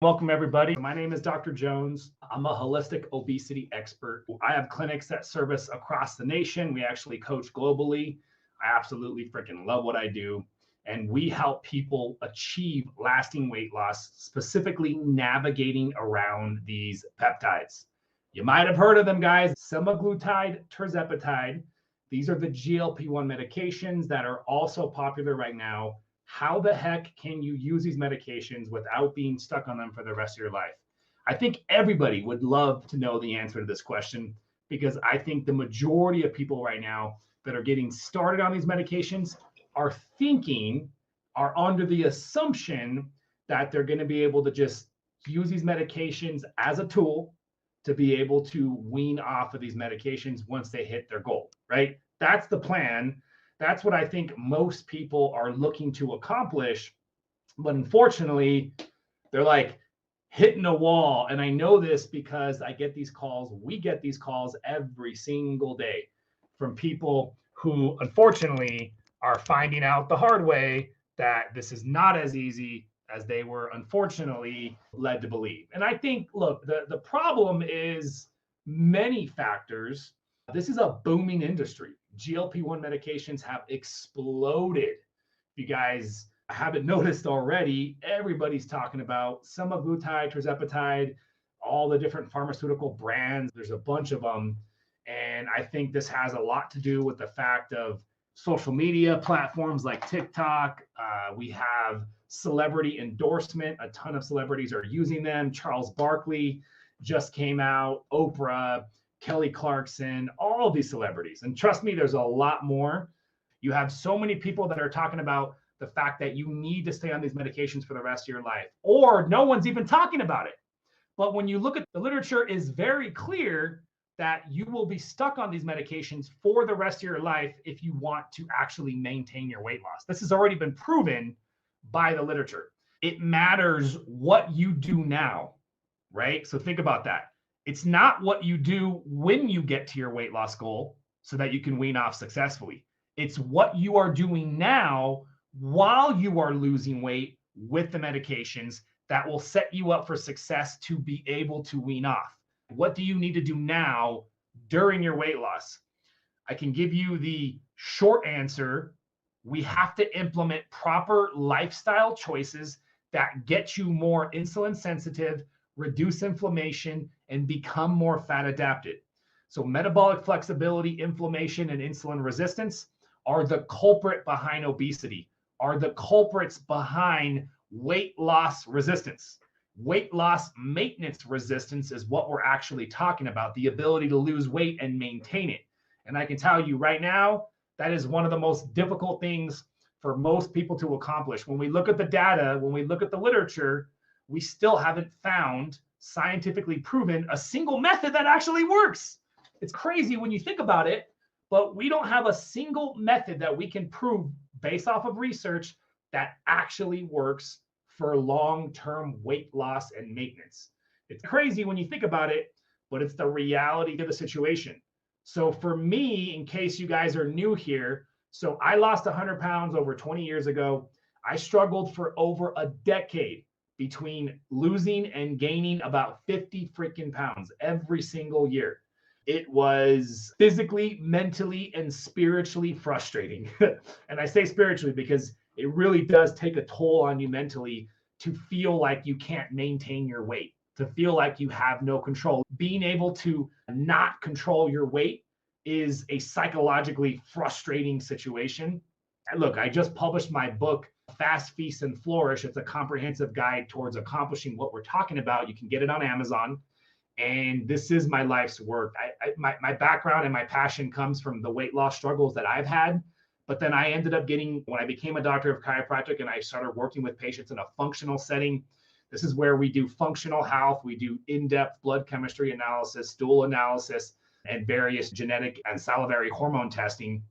Welcome, everybody. My name is Dr. Jones. I'm a holistic obesity expert. I have clinics that service across the nation. We actually coach globally. I absolutely freaking love what I do. And we help people achieve lasting weight loss, specifically navigating around these peptides. You might have heard of them, guys. Semaglutide, tirzepatide. These are the GLP-1 medications that are also popular right now. How the heck can you use these medications without being stuck on them for the rest of your life? I think everybody would love to know the answer to this question, because I think the majority of people right now that are getting started on these medications are under the assumption that they're going to be able to just use these medications as a tool to be able to wean off of these medications once they hit their goal, right? That's the plan. That's what I think most people are looking to accomplish. But unfortunately, they're like hitting a wall. And I know this because I get these calls. We get these calls every single day from people who unfortunately are finding out the hard way that this is not as easy as they were unfortunately led to believe. And I think, look, the problem is many factors. This is a booming industry. GLP-1 medications have exploded. If you guys haven't noticed already, everybody's talking about semaglutide, tirzepatide, all the different pharmaceutical brands. There's a bunch of them. And I think this has a lot to do with the fact of social media platforms like TikTok. We have celebrity endorsement. A ton of celebrities are using them. Charles Barkley just came out, Oprah, Kelly Clarkson, all of these celebrities. And trust me, there's a lot more. You have so many people that are talking about the fact that you need to stay on these medications for the rest of your life, or no one's even talking about it. But when you look at the literature, is very clear that you will be stuck on these medications for the rest of your life if you want to actually maintain your weight loss. This has already been proven by the literature. It matters what you do now, right? So think about that. It's not what you do when you get to your weight loss goal so that you can wean off successfully. It's what you are doing now while you are losing weight with the medications that will set you up for success to be able to wean off. What do you need to do now during your weight loss? I can give you the short answer. We have to implement proper lifestyle choices that get you more insulin sensitive, reduce inflammation, and become more fat adapted. So metabolic flexibility, inflammation, and insulin resistance are the culprit behind obesity, are the culprits behind weight loss resistance. Weight loss maintenance resistance is what we're actually talking about, the ability to lose weight and maintain it. And I can tell you right now, that is one of the most difficult things for most people to accomplish. When we look at the data, when we look at the literature, we still haven't found scientifically proven a single method that actually works. It's crazy when you think about it, but we don't have a single method that we can prove based off of research that actually works for long-term weight loss and maintenance. It's crazy when you think about it, but it's the reality of the situation. So for me, in case you guys are new here, so I lost 100 pounds over 20 years ago. I struggled for over a decade between losing and gaining about 50 freaking pounds every single year. It was physically, mentally, and spiritually frustrating. And I say spiritually because it really does take a toll on you mentally to feel like you can't maintain your weight, to feel like you have no control. Being able to not control your weight is a psychologically frustrating situation. And look, I just published my book, Fast, Feast, and Flourish. It's a comprehensive guide towards accomplishing what we're talking about. You can get it on Amazon. And this is my life's work. My background and my passion comes from the weight loss struggles that I've had. But then I ended up when I became a doctor of chiropractic and I started working with patients in a functional setting. This is where we do functional health. We do in-depth blood chemistry analysis, stool analysis, and various genetic and salivary hormone testing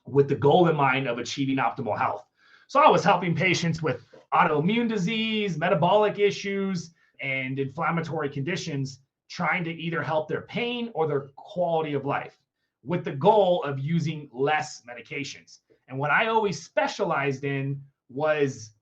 with the goal in mind of achieving optimal health. So I was helping patients with autoimmune disease, metabolic issues, and inflammatory conditions, trying to either help their pain or their quality of life with the goal of using less medications. And what I always specialized in was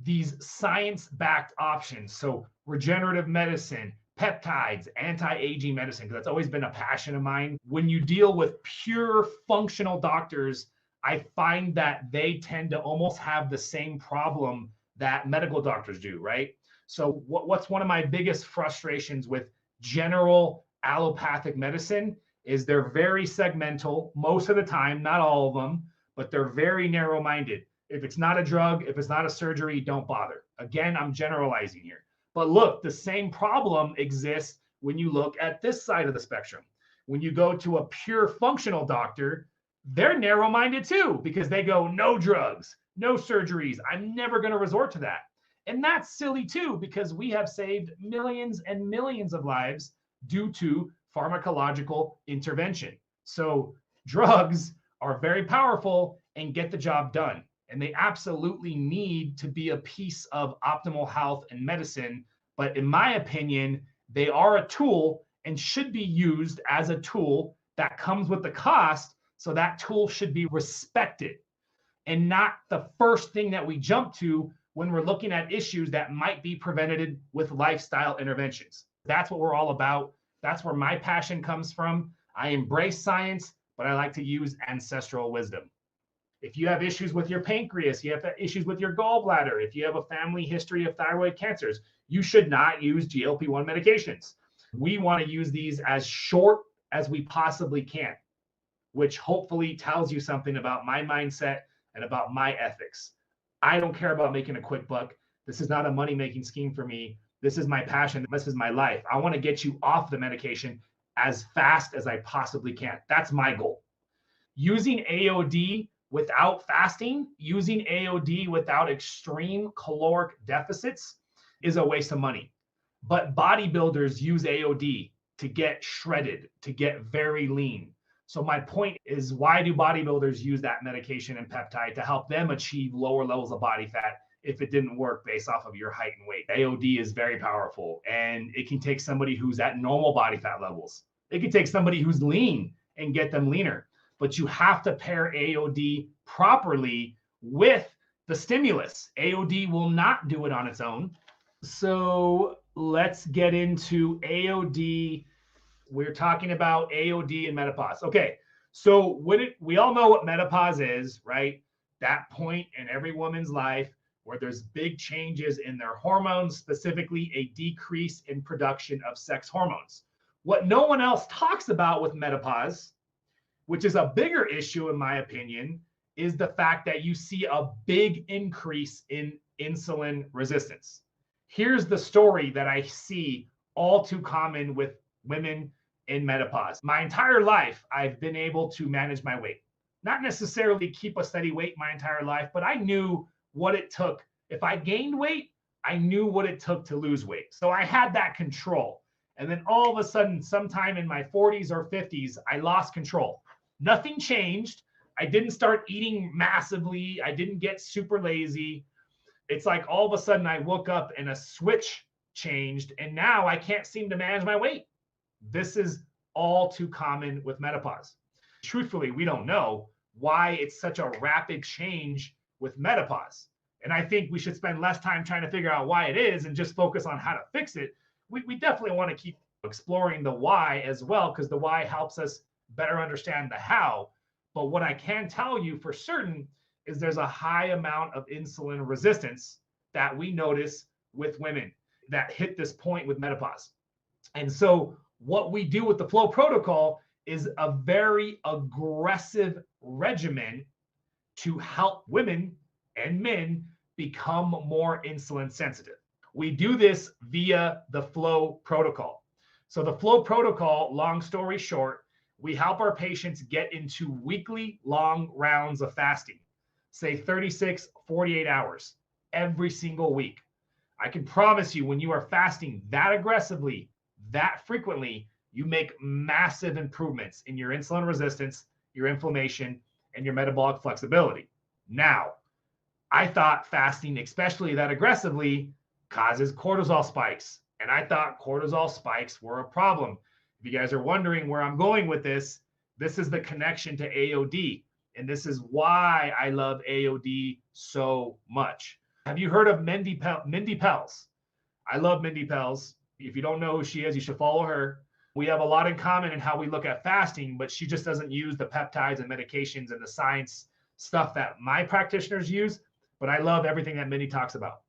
these science-backed options. So regenerative medicine, peptides, anti-aging medicine, because that's always been a passion of mine. When you deal with pure functional doctors, I find that they tend to almost have the same problem that medical doctors do, right? So what's one of my biggest frustrations with general allopathic medicine is they're very segmental most of the time, not all of them, but they're very narrow-minded. If it's not a drug, if it's not a surgery, don't bother. Again, I'm generalizing here. But look, the same problem exists when you look at this side of the spectrum. When you go to a pure functional doctor, they're narrow-minded too, because they go, no drugs, no surgeries. I'm never going to resort to that. And that's silly too, because we have saved millions and millions of lives due to pharmacological intervention. So drugs are very powerful and get the job done. And they absolutely need to be a piece of optimal health and medicine. But in my opinion, they are a tool and should be used as a tool that comes with the cost. So that tool should be respected and not the first thing that we jump to when we're looking at issues that might be prevented with lifestyle interventions. That's what we're all about. That's where my passion comes from. I embrace science, but I like to use ancestral wisdom. If you have issues with your pancreas, you have issues with your gallbladder, if you have a family history of thyroid cancers, you should not use GLP-1 medications. We want to use these as short as we possibly can, which hopefully tells you something about my mindset and about my ethics. I don't care about making a quick buck. This is not a money-making scheme for me. This is my passion. This is my life. I want to get you off the medication as fast as I possibly can. That's my goal. Using AOD without fasting, using AOD without extreme caloric deficits is a waste of money. But bodybuilders use AOD to get shredded, to get very lean. So my point is, why do bodybuilders use that medication and peptide to help them achieve lower levels of body fat if it didn't work based off of your height and weight? AOD is very powerful, and it can take somebody who's at normal body fat levels. It can take somebody who's lean and get them leaner. But you have to pair AOD properly with the stimulus. AOD will not do it on its own. So let's get into AOD. We're talking about AOD and menopause. Okay, so we all know what menopause is, right? That point in every woman's life where there's big changes in their hormones, specifically a decrease in production of sex hormones. What no one else talks about with menopause, which is a bigger issue in my opinion, is the fact that you see a big increase in insulin resistance. Here's the story that I see all too common with women in menopause. My entire life, I've been able to manage my weight. Not necessarily keep a steady weight my entire life, but I knew what it took. If I gained weight, I knew what it took to lose weight. So I had that control. And then all of a sudden, sometime in my 40s or 50s, I lost control. Nothing changed. I didn't start eating massively. I didn't get super lazy. It's like all of a sudden I woke up and a switch changed, and now I can't seem to manage my weight. This is all too common with menopause. Truthfully, we don't know why it's such a rapid change with menopause. And I think we should spend less time trying to figure out why it is and just focus on how to fix it. We definitely want to keep exploring the why as well, because the why helps us better understand the how. But what I can tell you for certain is there's a high amount of insulin resistance that we notice with women that hit this point with menopause. And so what we do with the FLOA protocol is a very aggressive regimen to help women and men become more insulin sensitive. We do this via the FLOA protocol. So the FLOA protocol, long story short, we help our patients get into weekly long rounds of fasting, say 36, 48 hours every single week. I can promise you, when you are fasting that aggressively, that frequently, you make massive improvements in your insulin resistance, your inflammation, and your metabolic flexibility. Now, I thought fasting, especially that aggressively, causes cortisol spikes. And I thought cortisol spikes were a problem. If you guys are wondering where I'm going with this, this is the connection to AOD. And this is why I love AOD so much. Have you heard of Mindy Pelz? I love Mindy Pels. If you don't know who she is, you should follow her. We have a lot in common in how we look at fasting, but she just doesn't use the peptides and medications and the science stuff that my practitioners use. But I love everything that Mindy talks about.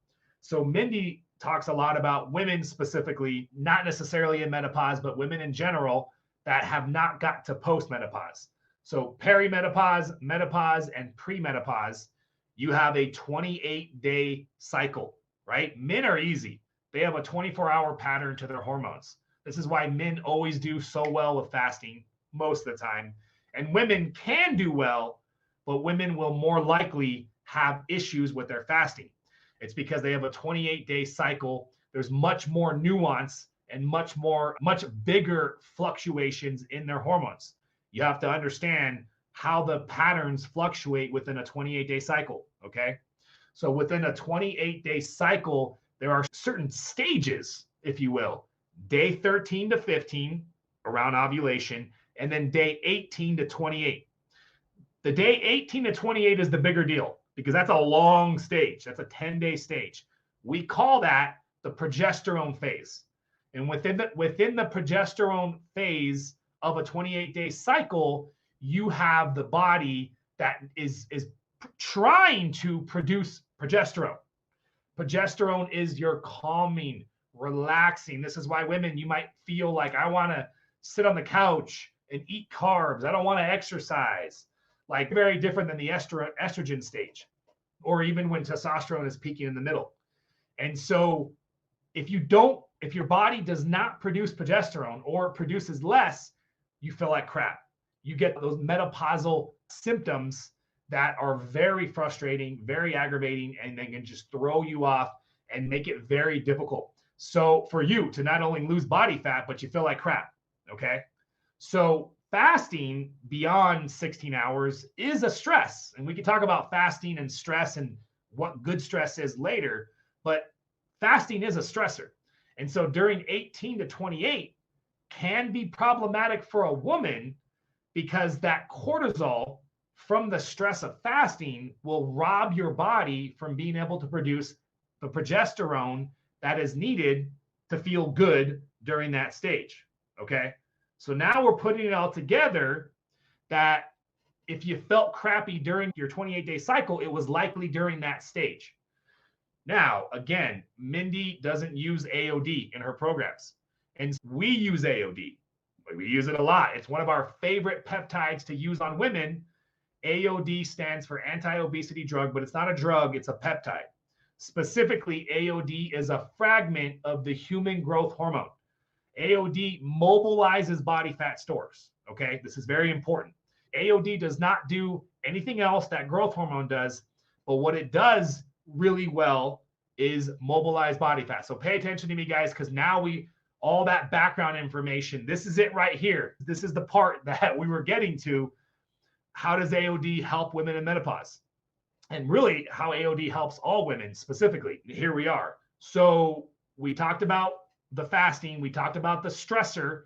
So Mindy talks a lot about women specifically, not necessarily in menopause, but women in general that have not got to postmenopause. So perimenopause, menopause, and premenopause, you have a 28-day cycle, right? Men are easy. They have a 24-hour pattern to their hormones. This is why men always do so well with fasting most of the time. And women can do well, but women will more likely have issues with their fasting. It's because they have a 28-day cycle. There's much more nuance and much bigger fluctuations in their hormones. You have to understand how the patterns fluctuate within a 28-day cycle, okay? So within a 28-day cycle, there are certain stages, if you will. Day 13 to 15, around ovulation, and then day 18 to 28. The day 18 to 28 is the bigger deal because that's a long stage. That's a 10-day stage. We call that the progesterone phase. And within the progesterone phase of a 28-day cycle, you have the body that is trying to produce progesterone. Progesterone is your calming, relaxing. This is why women, you might feel like, I want to sit on the couch and eat carbs. I don't want to exercise. Like, very different than the estrogen stage, or even when testosterone is peaking in the middle. And so if your body does not produce progesterone or produces less, you feel like crap. You get those menopausal symptoms that are very frustrating, very aggravating, and they can just throw you off and make it very difficult. So for you to not only lose body fat, but you feel like crap, okay? So fasting beyond 16 hours is a stress. And we can talk about fasting and stress and what good stress is later, but fasting is a stressor. And so during 18 to 28 can be problematic for a woman because that cortisol from the stress of fasting will rob your body from being able to produce the progesterone that is needed to feel good during that stage. Okay. So now we're putting it all together that if you felt crappy during your 28-day cycle, it was likely during that stage. Now, again, Mindy doesn't use AOD in her programs, and we use AOD. We use it a lot. It's one of our favorite peptides to use on women. AOD stands for anti-obesity drug, but it's not a drug, it's a peptide. Specifically, AOD is a fragment of the human growth hormone. AOD mobilizes body fat stores, okay? This is very important. AOD does not do anything else that growth hormone does, but what it does really well is mobilize body fat. So pay attention to me, guys, because now all that background information, this is it right here. This is the part that we were getting to. How does AOD help women in menopause? And really how AOD helps all women specifically. Here we are. So we talked about the fasting. We talked about the stressor.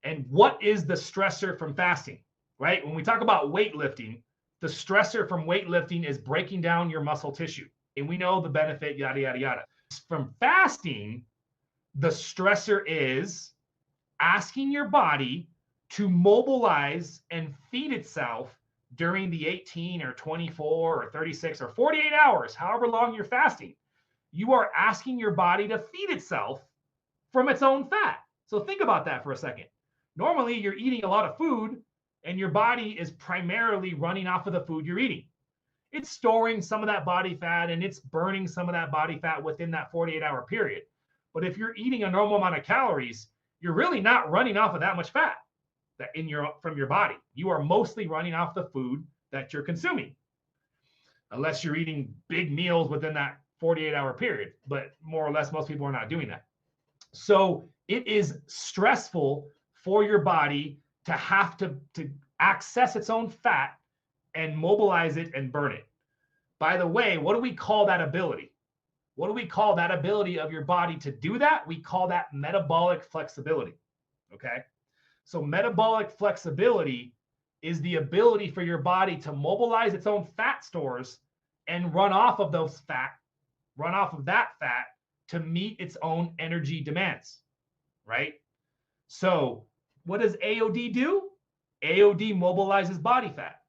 And what is the stressor from fasting, right? When we talk about weightlifting, the stressor from weightlifting is breaking down your muscle tissue. And we know the benefit, yada, yada, yada. From fasting, the stressor is asking your body to mobilize and feed itself during the 18 or 24 or 36 or 48 hours, however long you're fasting. You are asking your body to feed itself from its own fat. So think about that for a second. Normally, you're eating a lot of food and your body is primarily running off of the food you're eating. It's storing some of that body fat and it's burning some of that body fat within that 48-hour period. But if you're eating a normal amount of calories, you're really not running off of that much fat from your body. You are mostly running off the food that you're consuming, unless you're eating big meals within that 48-hour period. But more or less, most people are not doing that. So it is stressful for your body to have to access its own fat and mobilize it and burn it. By the way, what do we call that ability? What do we call that ability of your body to do that? We call that metabolic flexibility. Okay. So metabolic flexibility is the ability for your body to mobilize its own fat stores and run off of that fat to meet its own energy demands, right? So what does AOD do? AOD mobilizes body fat.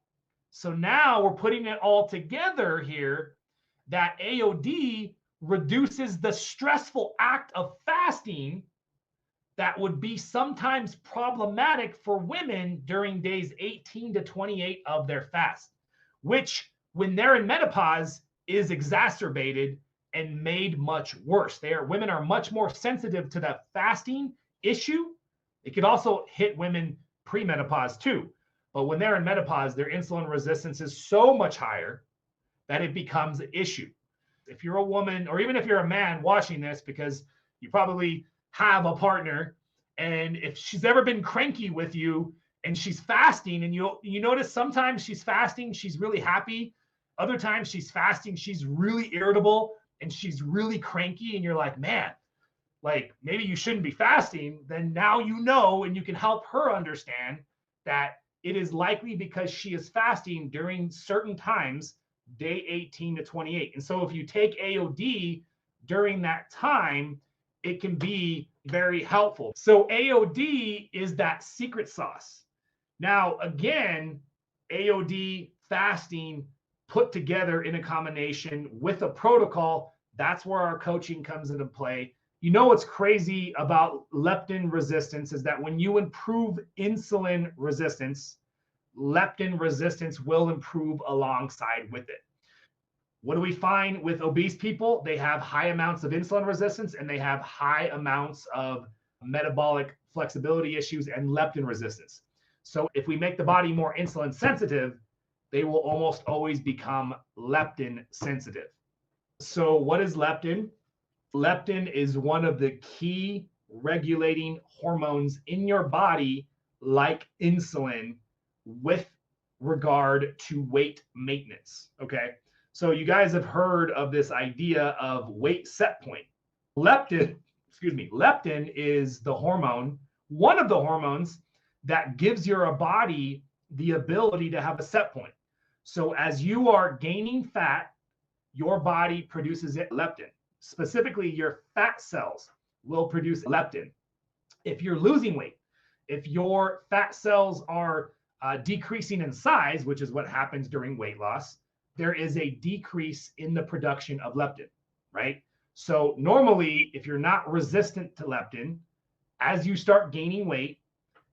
So now we're putting it all together here that AOD reduces the stressful act of fasting that would be sometimes problematic for women during days 18 to 28 of their fast, which when they're in menopause is exacerbated and made much worse. Women are much more sensitive to the fasting issue. It could also hit women pre-menopause too. But when they're in menopause, their insulin resistance is so much higher that it becomes an issue. If you're a woman, or even if you're a man watching this, because you probably have a partner, and if she's ever been cranky with you and she's fasting, and you notice sometimes she's fasting, she's really happy. Other times she's fasting, she's really irritable and she's really cranky, and you're like, man, like maybe you shouldn't be fasting. Then now you know, and you can help her understand that it is likely because she is fasting during certain times, day 18 to 28. And so if you take AOD during that time, it can be very helpful. So AOD is that secret sauce. Now, again, AOD fasting put together in a combination with a protocol, that's where our coaching comes into play. You know what's crazy about leptin resistance is that when you improve insulin resistance, leptin resistance will improve alongside with it. What do we find with obese people? They have high amounts of insulin resistance and they have high amounts of metabolic flexibility issues and leptin resistance. So if we make the body more insulin sensitive, they will almost always become leptin sensitive. So what is leptin? Leptin is one of the key regulating hormones in your body, like insulin, with regard to weight maintenance. Okay. So you guys have heard of this idea of weight set point. Leptin is the hormone, one of the hormones that gives your body the ability to have a set point. So as you are gaining fat, your body produces leptin. Specifically, your fat cells will produce leptin. If you're losing weight, if your fat cells are decreasing in size, which is what happens during weight loss, there is a decrease in the production of leptin, right? So normally, if you're not resistant to leptin, as you start gaining weight,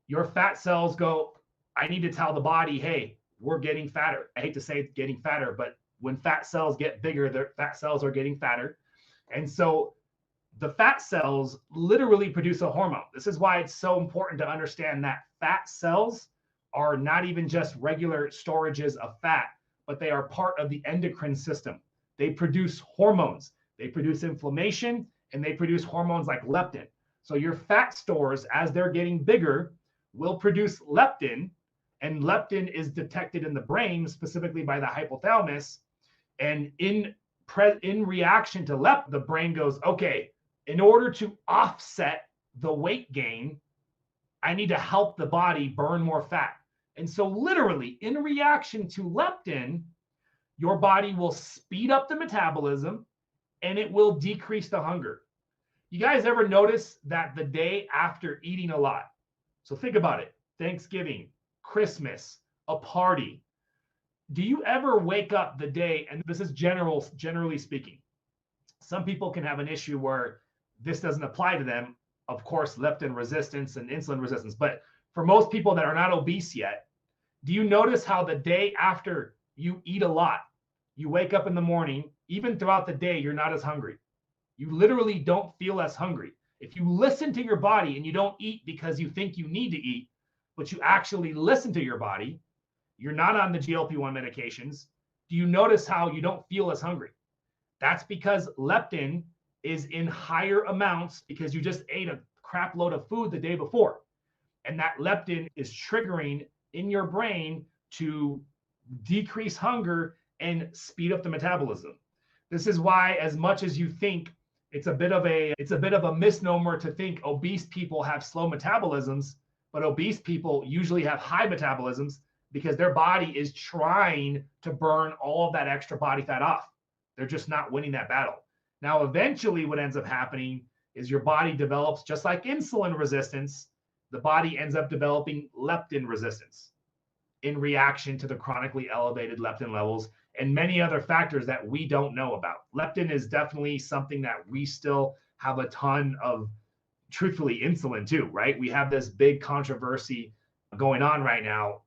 your fat cells go, I need to tell the body, hey, we're getting fatter. I hate to say getting fatter, but when fat cells get bigger, their fat cells are getting fatter. And so the fat cells literally produce a hormone. This is why it's so important to understand that fat cells are not even just regular storages of fat, but they are part of the endocrine system. They produce hormones, they produce inflammation, and they produce hormones like leptin. So your fat stores, as they're getting bigger, will produce leptin, and leptin is detected in the brain, specifically by the hypothalamus. And in reaction to leptin, the brain goes, okay, in order to offset the weight gain, I need to help the body burn more fat. And so literally in reaction to leptin, your body will speed up the metabolism and it will decrease the hunger. You guys ever notice that the day after eating a lot? So think about it. Thanksgiving, Christmas, a party. Do you ever wake up the day, and this is generally speaking, some people can have an issue where this doesn't apply to them, of course, leptin resistance and insulin resistance. But for most people that are not obese yet, do you notice how the day after you eat a lot, you wake up in the morning, even throughout the day, you're not as hungry. You literally don't feel as hungry. If you listen to your body and you don't eat because you think you need to eat, but you actually listen to your body, you're not on the GLP-1 medications, do you notice how you don't feel as hungry? That's because leptin is in higher amounts because you just ate a crap load of food the day before. And that leptin is triggering in your brain to decrease hunger and speed up the metabolism. This is why, as much as you think it's a bit of a misnomer to think obese people have slow metabolisms, but obese people usually have high metabolisms because their body is trying to burn all of that extra body fat off. They're just not winning that battle. Now, eventually what ends up happening is your body develops, just like insulin resistance, the body ends up developing leptin resistance in reaction to the chronically elevated leptin levels and many other factors that we don't know about. Leptin is definitely something that we still have a ton of, truthfully, insulin too, right? We have this big controversy going on right now.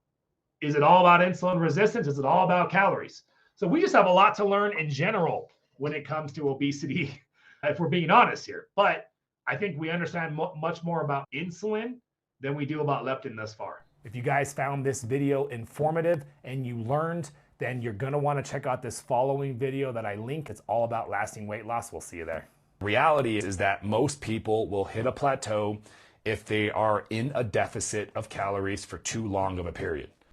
Is it all about insulin resistance? Is it all about calories? So we just have a lot to learn in general when it comes to obesity, if we're being honest here. But I think we understand much more about insulin than we do about leptin thus far. If you guys found this video informative and you learned, then you're gonna wanna check out this following video that I link. It's all about lasting weight loss. We'll see you there. Reality is that most people will hit a plateau if they are in a deficit of calories for too long of a period.